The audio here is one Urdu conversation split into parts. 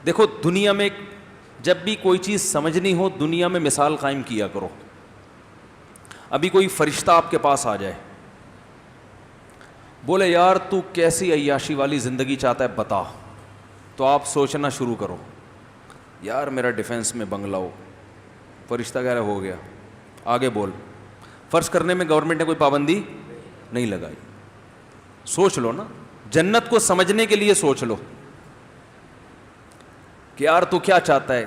دیکھو دنیا میں جب بھی کوئی چیز سمجھنی ہو دنیا میں مثال قائم کیا کرو. ابھی کوئی فرشتہ آپ کے پاس آ جائے, بولے یار تو کیسی عیاشی والی زندگی چاہتا ہے بتا, تو آپ سوچنا شروع کرو, یار میرا ڈیفینس میں بنگلہ ہو. فرشتہ کہہ رہا ہو گیا, آگے بول. فرض کرنے میں گورنمنٹ نے کوئی پابندی نہیں لگائی, سوچ لو نا, جنت کو سمجھنے کے لیے سوچ لو کہ یار تو کیا چاہتا ہے.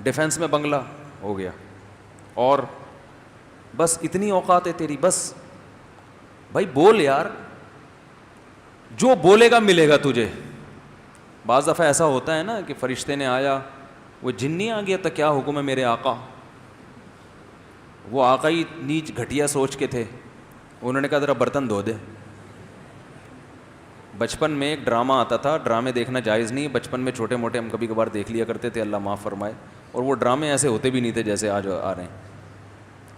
ڈیفینس میں بنگلہ ہو گیا, اور بس اتنی اوقات ہے تیری, بس بھائی بول یار, جو بولے گا ملے گا تجھے. بعض دفعہ ایسا ہوتا ہے نا کہ فرشتے نے آیا, وہ جن نہیں آ گیا تھا, کیا حکم ہے میرے آقا. وہ آقا ہی نیچ گھٹیا سوچ کے تھے, انہوں نے کہا ذرا برتن دھو دے. بچپن میں ایک ڈرامہ آتا تھا, ڈرامے دیکھنا جائز نہیں, بچپن میں چھوٹے موٹے ہم کبھی کبھار دیکھ لیا کرتے تھے, اللہ معاف فرمائے. اور وہ ڈرامے ایسے ہوتے بھی نہیں تھے جیسے آج آ رہے ہیں.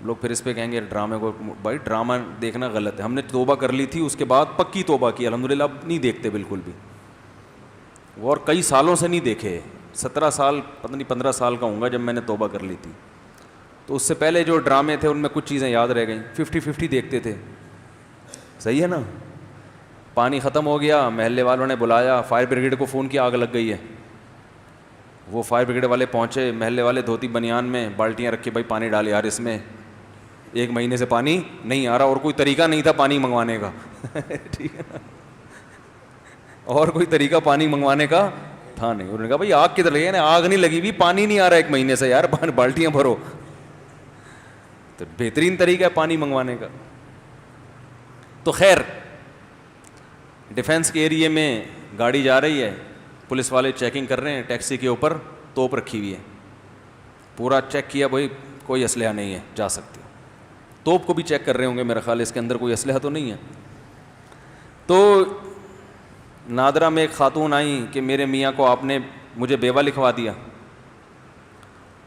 لوگ پھر اس پہ کہیں گے ڈرامے کو, بھائی ڈرامہ دیکھنا غلط ہے. ہم نے توبہ کر لی تھی, اس کے بعد پکی توبہ کی الحمدللہ, اب نہیں دیکھتے بالکل بھی. وہ اور کئی سالوں سے نہیں دیکھے, 17 سال پتہ نہیں 15 سال کا ہوں گا جب میں نے توبہ کر لی تھی. تو اس سے پہلے جو ڈرامے تھے ان میں کچھ چیزیں یاد رہ گئیں. 50-50 دیکھتے تھے, صحیح ہے نا. پانی ختم ہو گیا, محلے والوں نے بلایا, فائر بریگیڈ کو فون کیا آگ لگ گئی ہے. وہ فائر بریگیڈ والے پہنچے, محلے والے دھوتی بنیان میں بالٹیاں رکھ کے, بھائی پانی ڈال یار اس میں, 1 مہینے سے پانی نہیں آ رہا, اور کوئی طریقہ نہیں تھا پانی منگوانے کا. ٹھیک ہے نا, اور کوئی طریقہ پانی منگوانے کا تھا نہیں. انہوں نے کہا بھائی آگ کدھر لگی ہے, آگ نہیں لگی ہوئی, پانی نہیں آ رہا 1 مہینے سے یار, بالٹیاں بھرو. تو بہترین طریقہ ہے پانی منگوانے کا. تو خیر, ڈیفینس کے ایریے میں گاڑی جا رہی ہے, پولیس والے چیکنگ کر رہے ہیں, ٹیکسی کے اوپر توپ رکھی ہوئی ہے. پورا چیک کیا, بھائی کوئی اسلحہ نہیں ہے, جا سکتی. توپ کو بھی چیک کر رہے ہوں گے میرا خیال, اس کے اندر کوئی اسلحہ تو نہیں ہے. تو نادرا میں ایک خاتون آئیں کہ میرے میاں کو آپ نے مجھے بیوہ لکھوا دیا.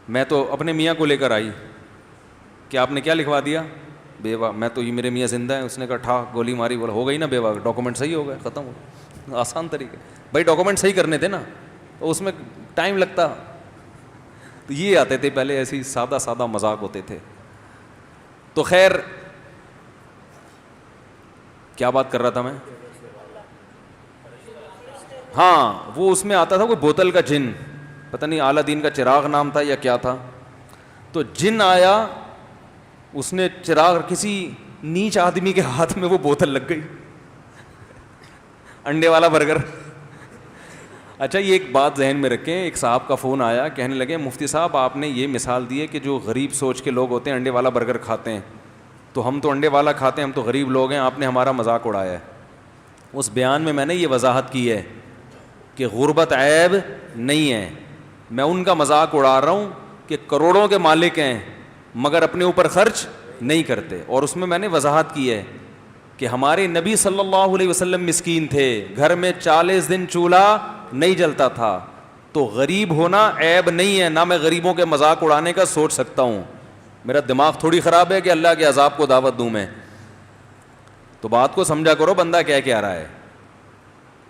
میں تو اپنے میاں کو لے کر آئی کہ آپ نے کیا لکھوا دیا, بیوہ. میں تو یہ میرے میاں زندہ ہیں. اس نے کہا ٹھا گولی ماری, بولا ہو گئی نا بیوہ, ڈاکومنٹ صحیح ہو گئے, ختم ہو. آسان طریقے, بھائی ڈاکومنٹ صحیح کرنے تھے نا, تو اس میں ٹائم لگتا. تو یہ آتے تھے پہلے, ایسی سادہ سادہ مذاق ہوتے تھے. تو خیر, کیا بات کر رہا تھا میں, ہاں وہ اس میں آتا تھا کوئی بوتل کا جن, پتہ نہیں اعلیٰ دین کا چراغ نام تھا یا کیا تھا. تو جن آیا, اس نے چراغ, کسی نیچ آدمی کے ہاتھ میں وہ بوتل لگ گئی, انڈے والا برگر. اچھا یہ ایک بات ذہن میں رکھیں, ایک صاحب کا فون آیا, کہنے لگے مفتی صاحب آپ نے یہ مثال دی ہے کہ جو غریب سوچ کے لوگ ہوتے ہیں انڈے والا برگر کھاتے ہیں, تو ہم تو انڈے والا کھاتے ہیں, ہم تو غریب لوگ ہیں, آپ نے ہمارا مذاق اڑایا ہے. اس بیان میں نے یہ وضاحت کی ہے کہ غربت عیب نہیں ہے, میں ان کا مذاق اڑا رہا ہوں کہ کروڑوں کے مالک ہیں مگر اپنے اوپر خرچ نہیں کرتے. اور اس میں نے وضاحت کی ہے کہ ہمارے نبی صلی اللہ علیہ وسلم مسکین تھے, گھر میں 40 دن چولہا نہیں جلتا تھا. تو غریب ہونا عیب نہیں ہے, نہ میں غریبوں کے مذاق اڑانے کا سوچ سکتا ہوں. میرا دماغ تھوڑی خراب ہے کہ اللہ کے عذاب کو دعوت دوں میں. تو بات کو سمجھا کرو, بندہ کیا رہا ہے.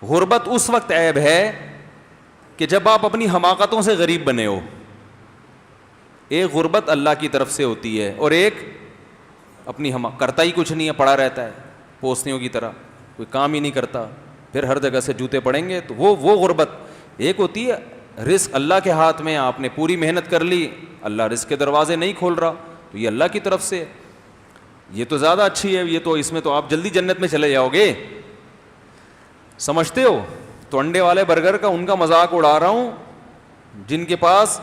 غربت اس وقت عیب ہے کہ جب آپ اپنی حماقتوں سے غریب بنے ہو. ایک غربت اللہ کی طرف سے ہوتی ہے, اور ایک اپنی کرتا ہی کچھ نہیں ہے, پڑا رہتا ہے پوستیوں کی طرح, کوئی کام ہی نہیں کرتا, پھر ہر جگہ سے جوتے پڑیں گے. تو وہ غربت. ایک ہوتی ہے رزق اللہ کے ہاتھ میں, آپ نے پوری محنت کر لی, اللہ رزق کے دروازے نہیں کھول رہا, تو یہ اللہ کی طرف سے, یہ تو زیادہ اچھی ہے. یہ تو اس میں تو آپ جلدی جنت میں چلے جاؤ گے, سمجھتے ہو. تو انڈے والے برگر کا ان کا مذاق اڑا رہا ہوں جن کے پاس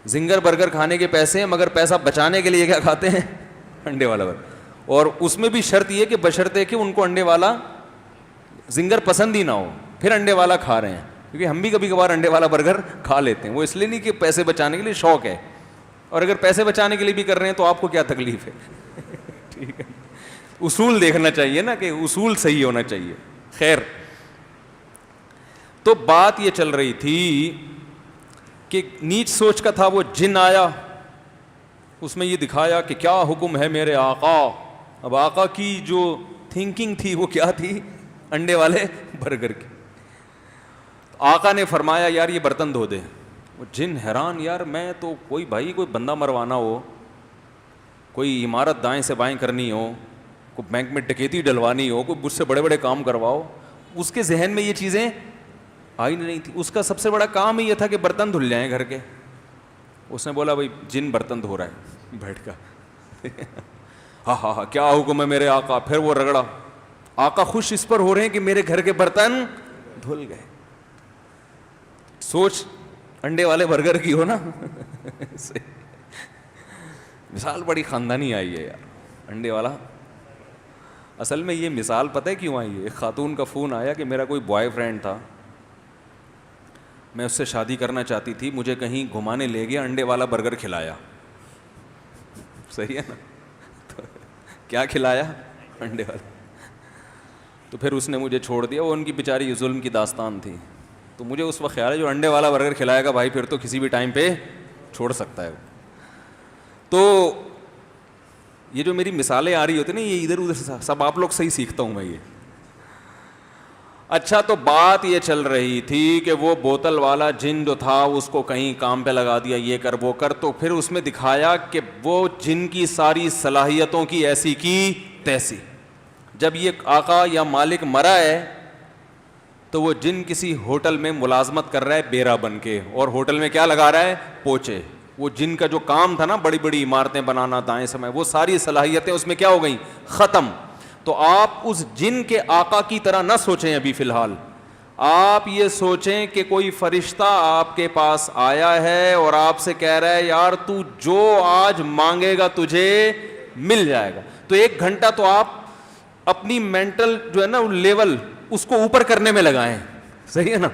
زنگر برگر کھانے کے پیسے ہیں, مگر پیسہ بچانے کے لیے کیا کھاتے ہیں, انڈے والا برگر. اور اس میں بھی شرط یہ کہ بشرطے کہ ان کو انڈے والا زنگر پسند ہی نہ ہو, پھر انڈے والا کھا رہے ہیں. کیونکہ ہم بھی کبھی کبھار انڈے والا برگر کھا لیتے ہیں, وہ اس لیے نہیں کہ پیسے بچانے کے لیے, شوق ہے. اور اگر پیسے بچانے کے لیے بھی کر رہے ہیں تو آپ کو کیا تکلیف ہے. ٹھیک ہے, اصول دیکھنا چاہیے نا, کہ اصول صحیح ہونا چاہیے. خیر, تو بات یہ چل رہی تھی کہ نیچ سوچ کا تھا. وہ جن آیا, اس میں یہ دکھایا کہ کیا حکم ہے میرے آقا. اب آقا کی جو تھنکنگ تھی وہ کیا تھی, انڈے والے برگر کی. آقا نے فرمایا یار یہ برتن دھو دے. وہ جن حیران, یار میں تو کوئی بھائی کوئی بندہ مروانا ہو, کوئی عمارت دائیں سے بائیں کرنی ہو, کوئی بینک میں ڈکیتی ڈلوانی ہو, کوئی مجھ سے بڑے بڑے کام کرواؤ, اس کے ذہن میں یہ چیزیں آئی نہیں تھی. اس کا سب سے بڑا کام ہی یہ تھا کہ برتن دھل جائیں گھر کے. اس نے بولا بھائی جن برتن دھو رہا ہے بیٹھ کر. ہاں ہاں ہاں کیا حکم ہے میرے آقا. پھر وہ رگڑا. آقا خوش اس پر ہو رہے ہیں کہ میرے گھر کے برتن دھل گئے. سوچ انڈے والے برگر کی ہو نا. مثال بڑی خاندانی آئی ہے یار, انڈے والا. اصل میں یہ مثال پتہ ہے کیوں آئی ہے؟ ایک خاتون کا فون آیا کہ میرا کوئی بوائے فرینڈ تھا, میں اس سے شادی کرنا چاہتی تھی, مجھے کہیں گھمانے لے گیا, انڈے والا برگر کھلایا. صحیح ہے نا. تو کیا کھلایا؟ انڈے والا. تو پھر اس نے مجھے چھوڑ دیا. وہ ان کی بیچاری ظلم کی داستان تھی. تو مجھے اس وقت خیال ہے جو انڈے والا برگر کھلائے گا بھائی پھر تو کسی بھی ٹائم پہ چھوڑ سکتا ہے. تو یہ جو میری مثالیں آ رہی ہوتی ہیں نا, یہ ادھر ادھر سب آپ لوگ سے ہی سیکھتا ہوں میں یہ. اچھا تو بات یہ چل رہی تھی کہ وہ بوتل والا جن جو تھا اس کو کہیں کام پہ لگا دیا, یہ کر وہ کر. تو پھر اس میں دکھایا کہ وہ جن کی ساری صلاحیتوں کی ایسی کی تیسی. جب یہ آقا یا مالک مرا ہے تو وہ جن کسی ہوٹل میں ملازمت کر رہا ہے بیرا بن کے, اور ہوٹل میں کیا لگا رہا ہے؟ پوچے. وہ جن کا جو کام تھا نا بڑی بڑی عمارتیں بنانا دائیں سمے, وہ ساری صلاحیتیں اس میں کیا ہو گئیں؟ ختم. تو آپ اس جن کے آقا کی طرح نہ سوچیں ابھی فی الحال. آپ یہ سوچیں کہ کوئی فرشتہ آپ کے پاس آیا ہے اور آپ سے کہہ رہا ہے یار تو جو آج مانگے گا تجھے مل جائے گا. تو 1 گھنٹہ تو آپ اپنی مینٹل جو ہے نا لیول اس کو اوپر کرنے میں لگائیں. صحیح ہے نا.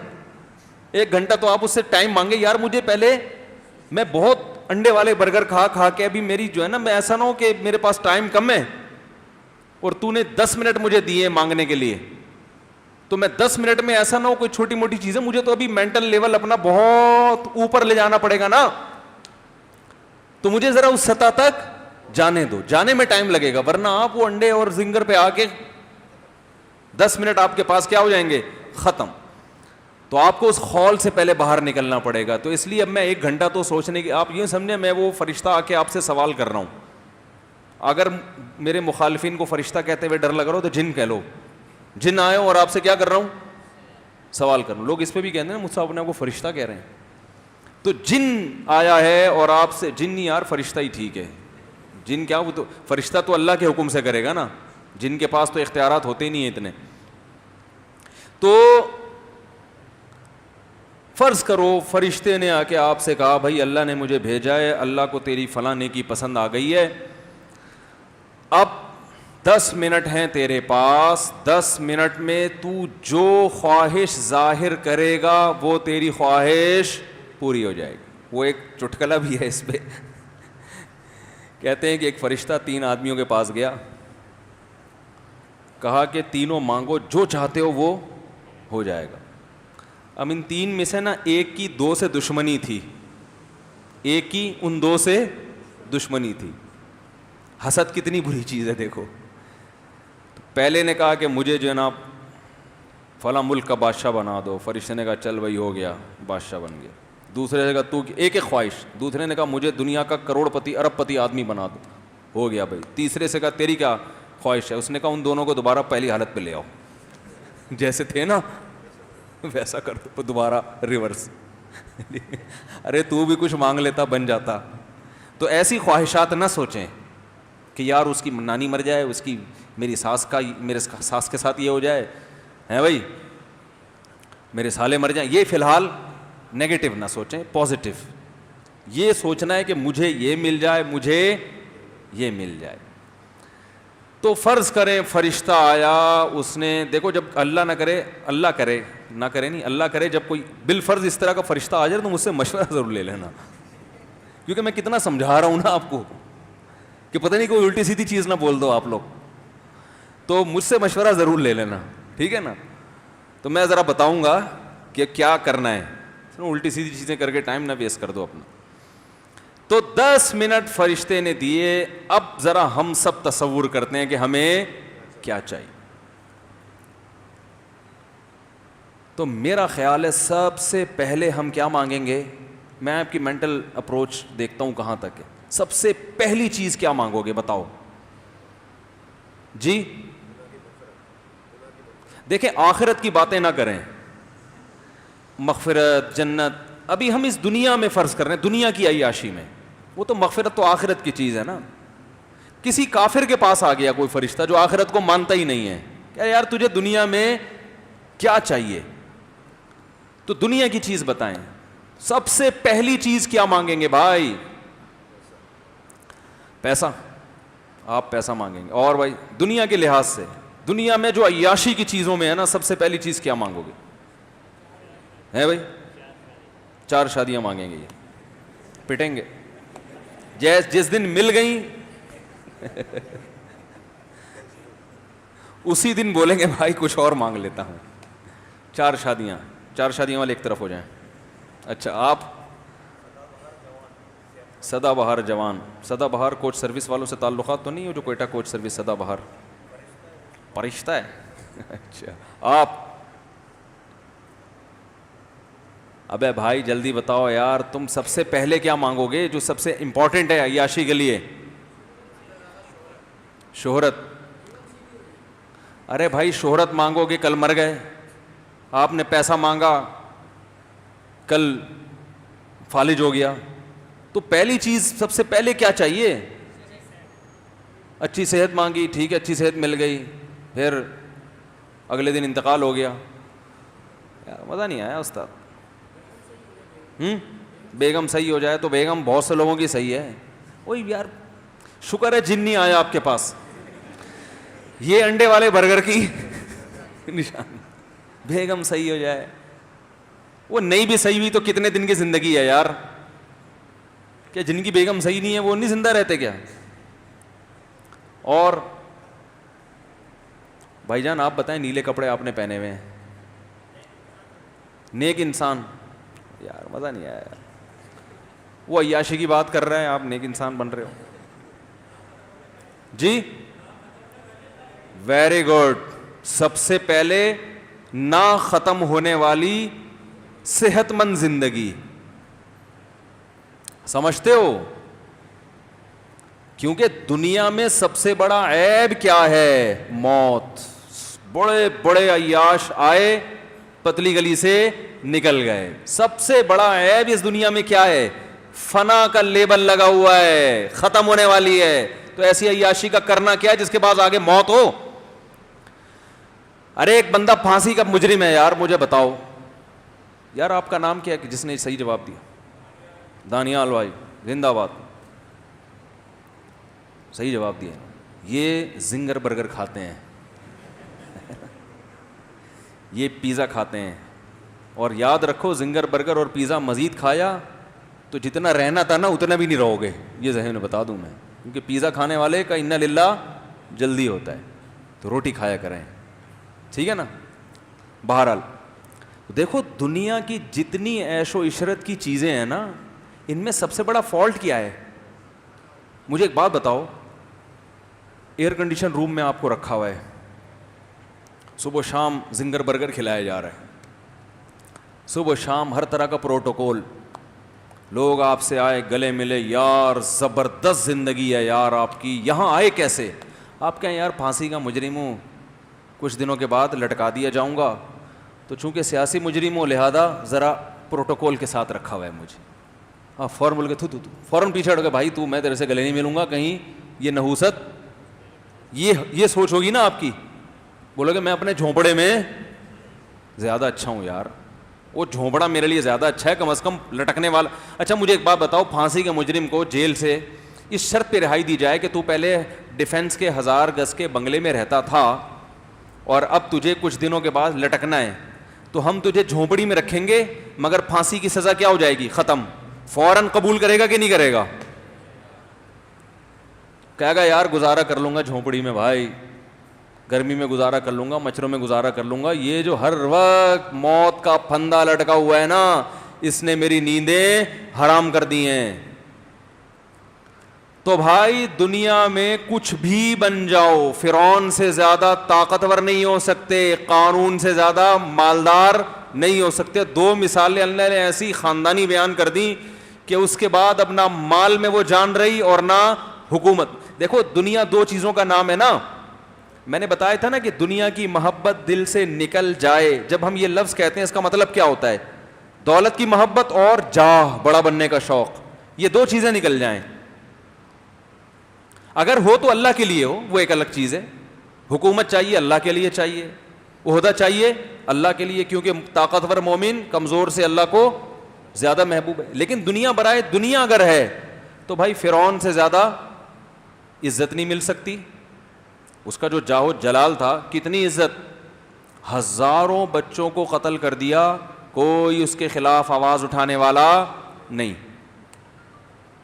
1 گھنٹہ تو آپ اس سے ٹائم مانگے, یار مجھے پہلے, میں بہت انڈے والے برگر کھا کے ابھی میری جو ہے نا, میں ایسا نہ ہو کہ میرے پاس ٹائم کم ہے اور تو نے 10 منٹ مجھے دیے مانگنے کے لیے, تو میں 10 منٹ میں ایسا نہ ہو کوئی چھوٹی موٹی چیزیں, مجھے تو ابھی مینٹل لیول اپنا بہت اوپر لے جانا پڑے گا نا. تو مجھے ذرا اس سطح تک جانے دو, جانے میں ٹائم لگے گا. ورنہ آپ وہ انڈے اور زنگر پہ آ کے 10 منٹ آپ کے پاس کیا ہو جائیں گے؟ ختم. تو آپ کو اس خول سے پہلے باہر نکلنا پڑے گا. تو اس لیے اب میں 1 گھنٹہ تو سوچنے کی, آپ یہ سمجھیں میں وہ فرشتہ آ کے آپ سے سوال کر رہا ہوں. اگر میرے مخالفین کو فرشتہ کہتے ہوئے ڈر لگ رہا ہو تو جن کہہ لو. جن آئے ہو اور آپ سے کیا کر رہا ہوں؟ سوال کر رہا ہوں. لوگ اس پہ بھی کہتے ہیں نا مجھ سے اپنے آپ کو فرشتہ کہہ رہے ہیں. تو جن آیا ہے اور آپ سے, جن نہیں یار فرشتہ ہی ٹھیک ہے. جن کیا, وہ تو فرشتہ تو اللہ کے حکم سے کرے گا نا, جن کے پاس تو اختیارات ہوتے ہی نہیں ہیں اتنے. تو فرض کرو فرشتے نے آ کے آپ سے کہا بھائی اللہ نے مجھے بھیجا ہے, اللہ کو تیری فلاں نیکی پسند آ گئی ہے, اب 10 منٹ ہیں تیرے پاس, 10 منٹ میں تو جو خواہش ظاہر کرے گا وہ تیری خواہش پوری ہو جائے گی. وہ ایک چٹکلا بھی ہے اس پہ. کہتے ہیں کہ ایک فرشتہ 3 آدمیوں کے پاس گیا, کہا کہ تینوں مانگو جو چاہتے ہو وہ ہو جائے گا. اب ان 3 میں سے نا ایک کی 2 سے دشمنی تھی, ایک کی ان 2 سے دشمنی تھی. حسد کتنی بری چیز ہے دیکھو. پہلے نے کہا کہ مجھے جو ہے نا فلاں ملک کا بادشاہ بنا دو. فرشتے نے کہا چل بھائی ہو گیا, بادشاہ بن گیا. دوسرے نے کہا تو ایک خواہش. دوسرے نے کہا مجھے دنیا کا کروڑ پتی ارب پتی آدمی بنا دو. ہو گیا بھائی. تیسرے سے کہا تیری کیا خواہش ہے؟ اس نے کہا ان دونوں کو دوبارہ پہلی حالت پہ لے آؤ, جیسے تھے نا ویسا کر دو دوبارہ ریورس. ارے تو بھی کچھ مانگ لیتا بن جاتا. تو ایسی خواہشات نہ سوچیں کہ یار اس کی نانی مر جائے, اس کی میری ساس کا میرے ساس کے ساتھ یہ ہو جائے ہیں بھائی, میرے سالے مر جائیں. یہ فی الحال نیگیٹو نہ سوچیں, پازیٹو یہ سوچنا ہے کہ مجھے یہ مل جائے, مجھے یہ مل جائے. تو فرض کریں فرشتہ آیا, اس نے دیکھو جب اللہ نہ کرے, اللہ کرے نہ کرے نہیں, اللہ کرے جب کوئی بالفرض اس طرح کا فرشتہ آ جائے تو مجھ سے مشورہ ضرور لے لینا, کیونکہ میں کتنا سمجھا رہا ہوں نا آپ کو کہ پتہ نہیں کوئی الٹی سیدھی چیز نہ بول دو آپ لوگ. تو مجھ سے مشورہ ضرور لے لینا, ٹھیک ہے نا. تو میں ذرا بتاؤں گا کہ کیا کرنا ہے, الٹی سیدھی چیزیں کر کے ٹائم نہ ویسٹ کر دو اپنا. تو 10 منٹ فرشتے نے دیے. اب ذرا ہم سب تصور کرتے ہیں کہ ہمیں کیا چاہیے. تو میرا خیال ہے سب سے پہلے ہم کیا مانگیں گے؟ میں آپ کی مینٹل اپروچ دیکھتا ہوں کہاں تک ہے. سب سے پہلی چیز کیا مانگو گے بتاؤ جی؟ دیکھیں آخرت کی باتیں نہ کریں, مغفرت, جنت, ابھی ہم اس دنیا میں فرض کر رہے ہیں, دنیا کی عیاشی میں. وہ تو مغفرت تو آخرت کی چیز ہے نا. کسی کافر کے پاس آ گیا کوئی فرشتہ جو آخرت کو مانتا ہی نہیں ہے, کہ یار تجھے دنیا میں کیا چاہیے, تو دنیا کی چیز بتائیں. سب سے پہلی چیز کیا مانگیں گے بھائی؟ پیسہ. آپ پیسہ مانگیں گے. اور بھائی دنیا کے لحاظ سے, دنیا میں جو عیاشی کی چیزوں میں ہے نا, سب سے پہلی چیز کیا مانگو گے؟ ہے بھائی 4 شادیاں مانگیں گے. یہ پٹیں گے جس دن مل گئیں اسی دن بولیں گے بھائی کچھ اور مانگ لیتا ہوں. 4 شادیاں والے ایک طرف ہو جائیں. اچھا آپ سدا بہار جوان, سدا بہار کوچ سروس والوں سے تعلقات تو نہیں ہو جو کوئٹہ کوچ سروس سدا بہار فرشتہ ہے؟ اچھا آپ, ابے بھائی جلدی بتاؤ یار, تم سب سے پہلے کیا مانگو گے جو سب سے امپورٹنٹ ہے عیاشی کے لیے؟ شہرت. ارے بھائی شہرت مانگو گے, کل مر گئے. آپ نے پیسہ مانگا, کل فالج ہو گیا, تو پہلی چیز سب سے پہلے کیا چاہیے؟ اچھی صحت مانگی, ٹھیک ہے اچھی صحت مل گئی, پھر اگلے دن انتقال ہو گیا. یار مزہ نہیں آیا استاد. بیگم صحیح ہو جائے تو بیگم بہت سے لوگوں کی صحیح ہے. وہی یار شکر ہے جن نہیں آیا آپ کے پاس. یہ انڈے والے برگر کی نشانی, بیگم صحیح ہو جائے. وہ نہیں بھی صحیح ہوئی تو کتنے دن کی زندگی ہے یار, کیا جن کی بیگم صحیح نہیں ہے وہ نہیں زندہ رہتے کیا؟ اور بھائی جان آپ بتائیں, نیلے کپڑے آپ نے پہنے ہوئے ہیں, نیک انسان. یار مزہ نہیں آیا یار. وہ عیاشی کی بات کر رہے ہیں, آپ نیک انسان بن رہے ہو جی. Very good. سب سے پہلے نہ ختم ہونے والی صحت مند زندگی, سمجھتے ہو؟ کیونکہ دنیا میں سب سے بڑا عیب کیا ہے؟ موت. بڑے بڑے عیاش آئے, پتلی گلی سے نکل گئے. سب سے بڑا عیب اس دنیا میں کیا ہے؟ فنا کا لیبل لگا ہوا ہے, ختم ہونے والی ہے. تو ایسی عیاشی کا کرنا کیا ہے جس کے بعد آگے موت ہو؟ ارے ایک بندہ پھانسی کا مجرم ہے یار, مجھے بتاؤ یار آپ کا نام کیا ہے جس نے صحیح جواب دیا؟ دانیال بھائی زندہ باد, صحیح جواب دیا. یہ زنگر برگر کھاتے ہیں, یہ پیزا کھاتے ہیں, اور یاد رکھو زنگر برگر اور پیزا مزید کھایا تو جتنا رہنا تھا نا اتنا بھی نہیں رہو گے, یہ ذہن میں بتا دوں میں. کیونکہ پیزا کھانے والے کا انا للہ جلدی ہوتا ہے, تو روٹی کھایا کریں, ٹھیک ہے نا. بہرحال دیکھو دنیا کی جتنی عیش و عشرت کی چیزیں ہیں نا, ان میں سب سے بڑا فالٹ کیا ہے؟ مجھے ایک بات بتاؤ, ایئر کنڈیشن روم میں آپ کو رکھا ہوا ہے, صبح و شام زنگر برگر کھلایا جا رہا ہے, صبح و شام ہر طرح کا پروٹوکول, لوگ آپ سے آئے گلے ملے, یار زبردست زندگی ہے یار آپ کی, یہاں آئے کیسے؟ آپ کہیں یار پھانسی کا مجرم ہوں, کچھ دنوں کے بعد لٹکا دیا جاؤں گا, تو چونکہ سیاسی مجرم ہوں لہذا ذرا پروٹوکول کے ساتھ رکھا ہوا ہے مجھے. ہاں فوراً بول کے تو فوراً پیچھے ہٹ گئے, بھائی تو میں تیرے سے گلے نہیں ملوں گا, کہیں یہ نحوست, یہ سوچ ہوگی نا آپ کی. بولو کہ میں اپنے جھونپڑے میں زیادہ اچھا ہوں یار, وہ جھونپڑا میرے لیے زیادہ اچھا ہے, کم از کم لٹکنے والا. اچھا مجھے ایک بات بتاؤ, پھانسی کے مجرم کو جیل سے اس شرط پہ رہائی دی جائے کہ تو پہلے ڈیفینس کے 1000 گز کے بنگلے میں رہتا تھا اور اب تجھے کچھ دنوں کے بعد لٹکنا ہے, تو ہم تجھے جھونپڑی میں رکھیں گے, مگر پھانسی کی سزا کیا ہو جائے گی؟ ختم. فوراً قبول کرے گا کہ نہیں کرے گا؟ کہے گا یار گزارا کر لوں گا جھونپڑی میں بھائی, گرمی میں گزارا کر لوں گا, مچھروں میں گزارا کر لوں گا, یہ جو ہر وقت موت کا پھندا لٹکا ہوا ہے نا, اس نے میری نیندیں حرام کر دی ہیں. تو بھائی دنیا میں کچھ بھی بن جاؤ, فرعون سے زیادہ طاقتور نہیں ہو سکتے, قارون سے زیادہ مالدار نہیں ہو سکتے. دو مثالیں اللہ نے ایسی خاندانی بیان کر دی کہ اس کے بعد اب نہ مال میں وہ جان رہی اور نہ حکومت. دیکھو دنیا دو چیزوں کا نام ہے نا, میں نے بتایا تھا نا کہ دنیا کی محبت دل سے نکل جائے. جب ہم یہ لفظ کہتے ہیں اس کا مطلب کیا ہوتا ہے؟ دولت کی محبت اور جاہ, بڑا بننے کا شوق, یہ دو چیزیں نکل جائیں. اگر ہو تو اللہ کے لیے ہو, وہ ایک الگ چیز ہے. حکومت چاہیے اللہ کے لیے چاہیے, عہدہ چاہیے اللہ کے لیے, کیونکہ طاقتور مومن کمزور سے اللہ کو زیادہ محبوب ہے. لیکن دنیا برائے دنیا اگر ہے تو بھائی فرعون سے زیادہ عزت نہیں مل سکتی. اس کا جو جاہ و جلال تھا, کتنی عزت, ہزاروں بچوں کو قتل کر دیا, کوئی اس کے خلاف آواز اٹھانے والا نہیں.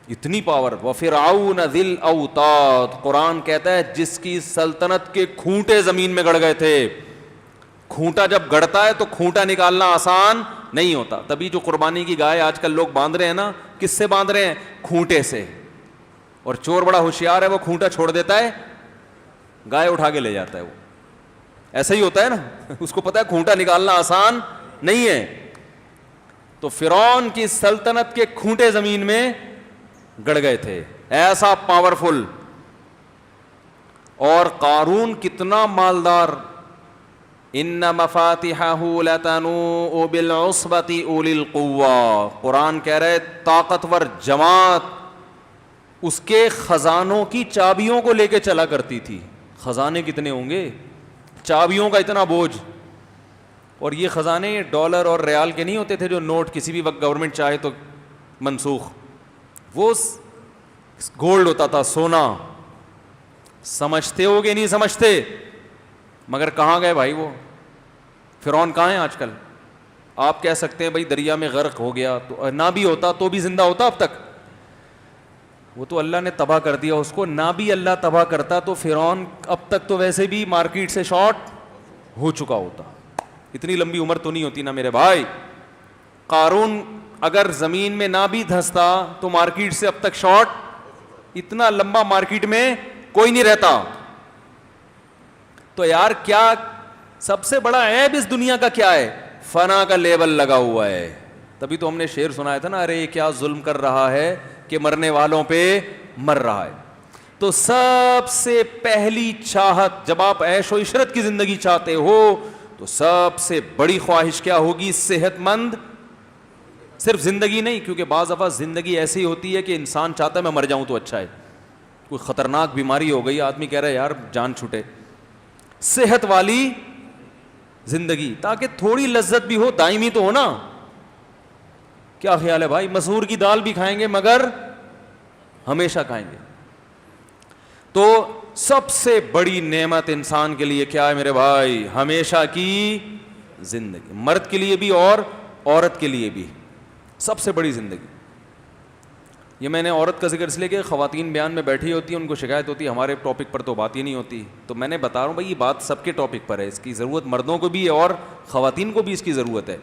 اتنی پاور. وَفِرْعَوْنَ ذِي الْأَوْتَادِ, قرآن کہتا ہے جس کی سلطنت کے کھونٹے زمین میں گڑ گئے تھے. کھونٹا جب گڑتا ہے تو کھونٹا نکالنا آسان نہیں ہوتا. تبھی جو قربانی کی گائے آج کل لوگ باندھ رہے ہیں نا, کس سے باندھ رہے ہیں؟ کھونٹے سے. اور چور بڑا ہوشیار ہے, وہ کھونٹا چھوڑ دیتا ہے, گائے اٹھا کے لے جاتا ہے. وہ ایسا ہی ہوتا ہے نا, اس کو پتا ہے کھونٹا نکالنا آسان نہیں ہے. تو فرعون کی سلطنت کے کھونٹے زمین میں گڑ گئے تھے, ایسا پاورفل. اور قارون کتنا مالدار. ان مفاتحہ لتنوء بالعصبۃ اولی القوہ, قرآن کہہ رہے طاقتور جماعت اس کے خزانوں کی چابیوں کو لے کے چلا کرتی تھی. خزانے کتنے ہوں گے, چابیوں کا اتنا بوجھ. اور یہ خزانے ڈالر اور ریال کے نہیں ہوتے تھے جو نوٹ کسی بھی وقت گورنمنٹ چاہے تو منسوخ. وہ گولڈ ہوتا تھا, سونا. سمجھتے ہو کہ نہیں سمجھتے؟ مگر کہاں گئے بھائی وہ فرعون, کہاں ہیں آج کل؟ آپ کہہ سکتے ہیں بھائی دریا میں غرق ہو گیا, تو نہ بھی ہوتا تو بھی زندہ ہوتا اب تک. وہ تو اللہ نے تباہ کر دیا اس کو. نہ بھی اللہ تباہ کرتا تو فرعون اب تک تو ویسے بھی مارکیٹ سے شارٹ ہو چکا ہوتا. اتنی لمبی عمر تو نہیں ہوتی نا میرے بھائی. قارون اگر زمین میں نہ بھی دھستا تو مارکیٹ سے اب تک شارٹ, اتنا لمبا مارکیٹ میں کوئی نہیں رہتا. تو یار کیا سب سے بڑا عیب اس دنیا کا کیا ہے؟ فنا کا لیبل لگا ہوا ہے. تبھی تو ہم نے شعر سنایا تھا نا, ارے کیا ظلم کر رہا ہے کہ مرنے والوں پہ مر رہا ہے. تو سب سے پہلی چاہت جب آپ عیش و عشرت کی زندگی چاہتے ہو تو سب سے بڑی خواہش کیا ہوگی؟ صحت مند. صرف زندگی نہیں, کیونکہ بعض دفعہ زندگی ایسی ہوتی ہے کہ انسان چاہتا ہے میں مر جاؤں تو اچھا ہے. کوئی خطرناک بیماری ہو گئی, آدمی کہہ رہا ہے یار جان چھوٹے. صحت والی زندگی, تاکہ تھوڑی لذت بھی ہو, دائمی تو ہو نا. کیا خیال ہے بھائی؟ مسور کی دال بھی کھائیں گے مگر ہمیشہ کھائیں گے. تو سب سے بڑی نعمت انسان کے لیے کیا ہے میرے بھائی؟ ہمیشہ کی زندگی. مرد کے لیے بھی اور عورت کے لیے بھی سب سے بڑی زندگی. یہ میں نے عورت کا ذکر اس لیے کہ خواتین بیان میں بیٹھی ہوتی ہیں, ان کو شکایت ہوتی ہے ہمارے ٹاپک پر تو بات ہی نہیں ہوتی. تو میں نے بتا رہا ہوں بھائی یہ بات سب کے ٹاپک پر ہے, اس کی ضرورت مردوں کو بھی ہے اور خواتین کو بھی اس کی ضرورت ہے.